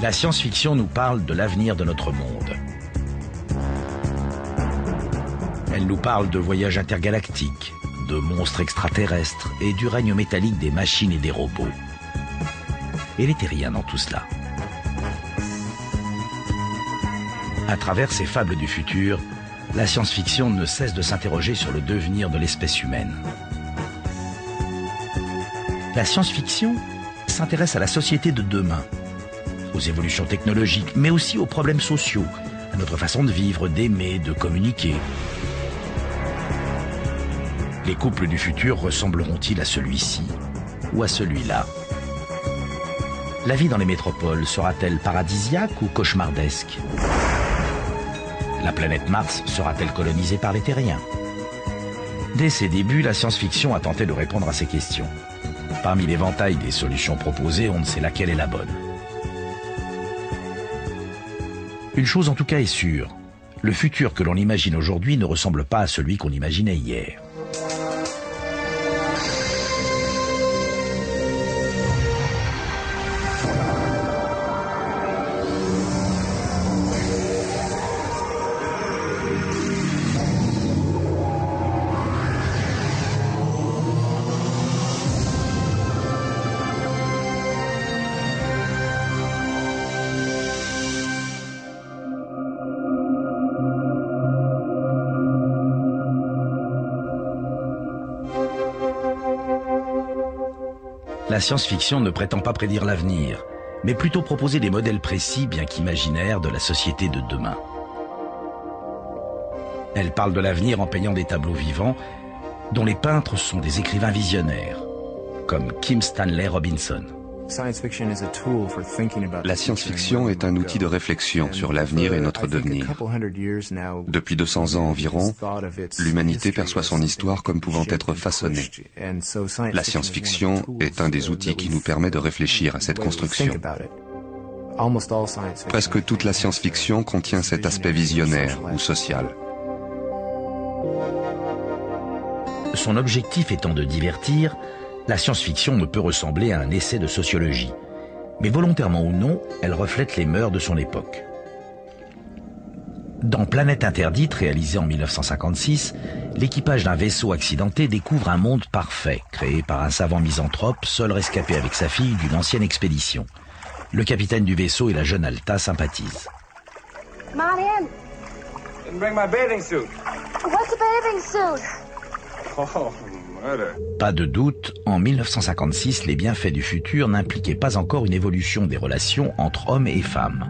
La science-fiction nous parle de l'avenir de notre monde. Elle nous parle de voyages intergalactiques, de monstres extraterrestres et du règne métallique des machines et des robots. Et les terriens dans tout cela. À travers ces fables du futur, la science-fiction ne cesse de s'interroger sur le devenir de l'espèce humaine. La science-fiction s'intéresse à la société de demain, aux évolutions technologiques, mais aussi aux problèmes sociaux, à notre façon de vivre, d'aimer, de communiquer. Les couples du futur ressembleront-ils à celui-ci ou à celui-là? La vie dans les métropoles sera-t-elle paradisiaque ou cauchemardesque? La planète Mars sera-t-elle colonisée par les terriens? Dès ses débuts, la science-fiction a tenté de répondre à ces questions. Parmi l'éventail des solutions proposées, on ne sait laquelle est la bonne. Une chose en tout cas est sûre, le futur que l'on imagine aujourd'hui ne ressemble pas à celui qu'on imaginait hier. La science-fiction ne prétend pas prédire l'avenir, mais plutôt proposer des modèles précis, bien qu'imaginaires, de la société de demain. Elle parle de l'avenir en peignant des tableaux vivants, dont les peintres sont des écrivains visionnaires, comme Kim Stanley Robinson. La science-fiction est un outil de réflexion sur l'avenir et notre devenir. Depuis 200 ans environ, l'humanité perçoit son histoire comme pouvant être façonnée. La science-fiction est un des outils qui nous permet de réfléchir à cette construction. Presque toute la science-fiction contient cet aspect visionnaire ou social. Son objectif étant de divertir, la science-fiction ne peut ressembler à un essai de sociologie. Mais volontairement ou non, elle reflète les mœurs de son époque. Dans Planète Interdite, réalisé en 1956, l'équipage d'un vaisseau accidenté découvre un monde parfait, créé par un savant misanthrope, seul rescapé avec sa fille d'une ancienne expédition. Le capitaine du vaisseau et la jeune Alta sympathisent. Marianne! Didn't bring my bathing suit. What's a bathing suit? Oh, murder. Pas de doute, en 1956, les bienfaits du futur n'impliquaient pas encore une évolution des relations entre hommes et femmes.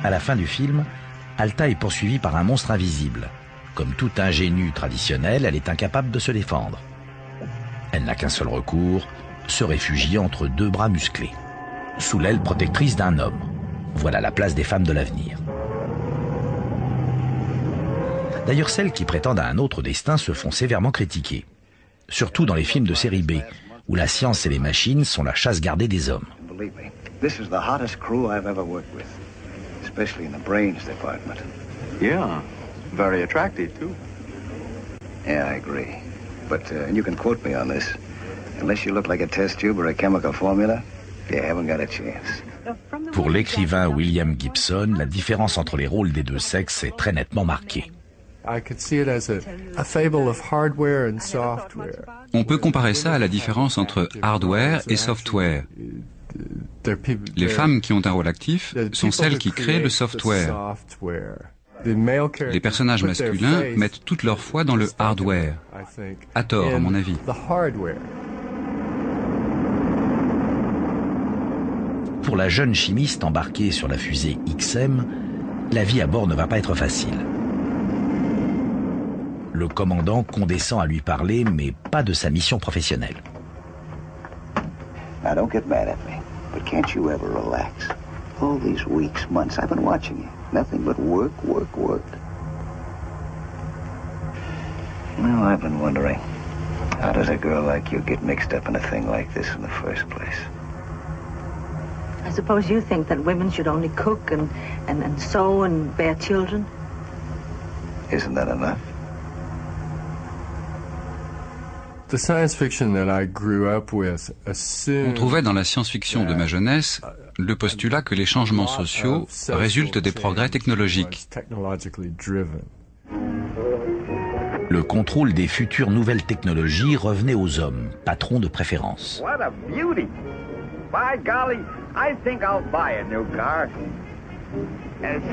À la fin du film, Alta est poursuivie par un monstre invisible. Comme tout ingénu traditionnel, elle est incapable de se défendre. Elle n'a qu'un seul recours, se réfugier entre deux bras musclés, sous l'aile protectrice d'un homme. Voilà la place des femmes de l'avenir. D'ailleurs, celles qui prétendent à un autre destin se font sévèrement critiquer. Surtout dans les films de série B, où la science et les machines sont la chasse gardée des hommes. Yeah, very attractive too. Yeah, I agree. But you can quote me on this. Unless you look like a test tube or a chemical formula, you haven't got a chance. Pour l'écrivain William Gibson, la différence entre les rôles des deux sexes est très nettement marquée. On peut comparer ça à la différence entre hardware et software. Les femmes qui ont un rôle actif sont celles qui créent le software. Les personnages masculins mettent toute leur foi dans le hardware. À tort, à mon avis. Pour la jeune chimiste embarquée sur la fusée XM, la vie à bord ne va pas être facile. Le commandant condescend à lui parler, mais pas de sa mission professionnelle. Now don't get mad at me, but can't you ever relax? All these weeks, months, I've been watching you. Nothing but work, work, work. Well, I've been wondering, how does a girl like you get mixed up in a thing like this in the first place? I suppose you think that women should only cook and sew and bear children? Isn't that enough? On trouvait dans la science-fiction de ma jeunesse le postulat que les changements sociaux résultent des progrès technologiques. Le contrôle des futures nouvelles technologies revenait aux hommes, patrons de préférence. What a beauty! By golly, I think I'll buy a new car.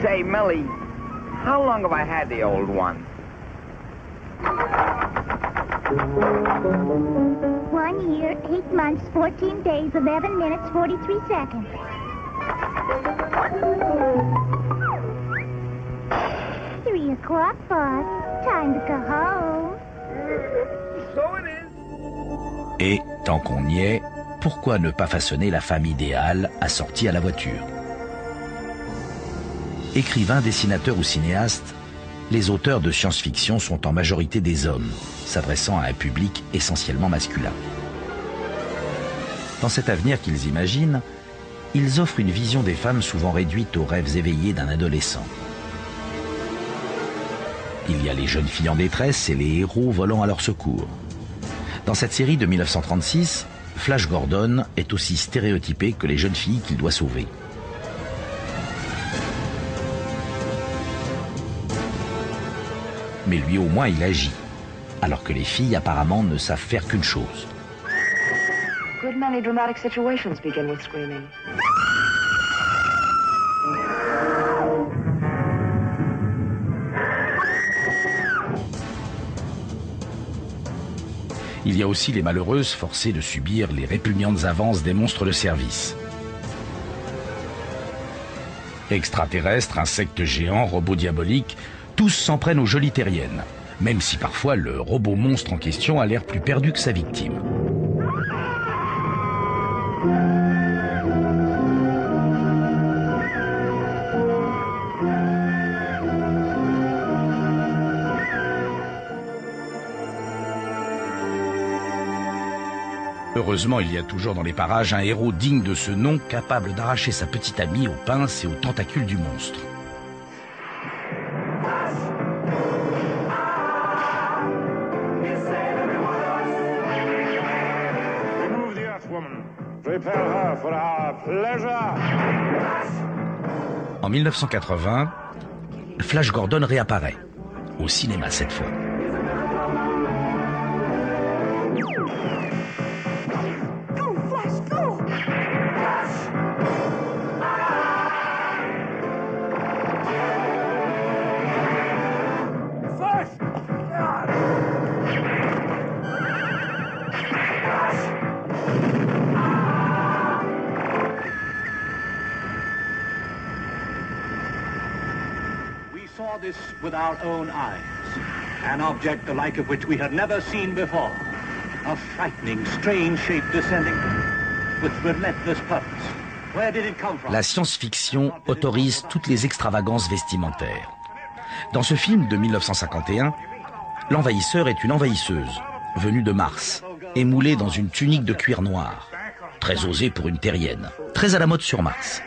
Say, Millie, how long have I had the old one? 1 year, 8 months, 14 days, 11 minutes, 43 seconds. 3 o'clock, boss. Time to go home. So it is. Et, tant qu'on y est, pourquoi ne pas façonner la femme idéale assortie à la voiture? Écrivains, dessinateurs ou cinéastes, les auteurs de science-fiction sont en majorité des hommes, s'adressant à un public essentiellement masculin. Dans cet avenir qu'ils imaginent, ils offrent une vision des femmes souvent réduite aux rêves éveillés d'un adolescent. Il y a les jeunes filles en détresse et les héros volant à leur secours. Dans cette série de 1936, Flash Gordon est aussi stéréotypé que les jeunes filles qu'il doit sauver. Mais lui au moins il agit, alors que les filles apparemment ne savent faire qu'une chose. Good many dramatic situations begin with screaming. Il y a aussi les malheureuses forcées de subir les répugnantes avances des monstres de service. Extraterrestres, insectes géants, robots diaboliques, tous s'en prennent aux jolies terriennes, même si parfois le robot monstre en question a l'air plus perdu que sa victime. Heureusement, il y a toujours dans les parages un héros digne de ce nom, capable d'arracher sa petite amie aux pinces et aux tentacules du monstre. En 1980, Flash Gordon réapparaît, au cinéma cette fois. This with our own eyes, an object the like of which we had never seen before, a frightening, strange shape descending with relentless purpose. Where did it come from? La science-fiction autorise toutes les extravagances vestimentaires. Dans ce film de 1951, l'envahisseur est une envahisseuse, venue de Mars, émoulée dans une tunique de cuir noir, très osée pour une terrienne, très à la mode sur Mars.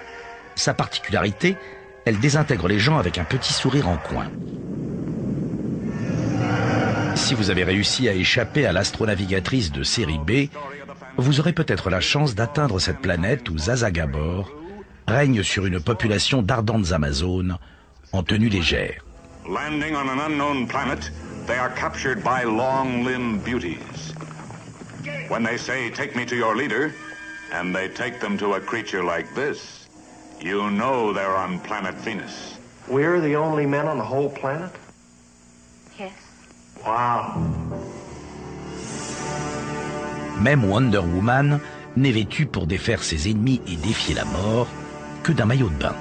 Sa particularité, elle désintègre les gens avec un petit sourire en coin. Si vous avez réussi à échapper à l'astronavigatrice de série B, vous aurez peut-être la chance d'atteindre cette planète où Zsa Gabor règne sur une population d'ardentes Amazones en tenue légère. Landing on an unknown planet, they are captured by long-limbed beauties. When they say, "Take me to your leader," and they take them to a creature like this, you know they're on planet Venus. We're the only men on the whole planet? Yes. Wow. Même Wonder Woman n'est vêtue pour défaire ses ennemis et défier la mort que d'un maillot de bain.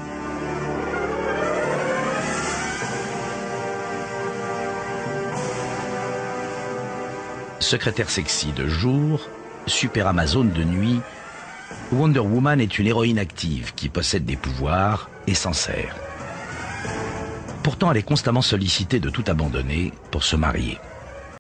Secrétaire sexy de jour, super Amazone de nuit, Wonder Woman est une héroïne active qui possède des pouvoirs et s'en sert. Pourtant, elle est constamment sollicitée de tout abandonner pour se marier.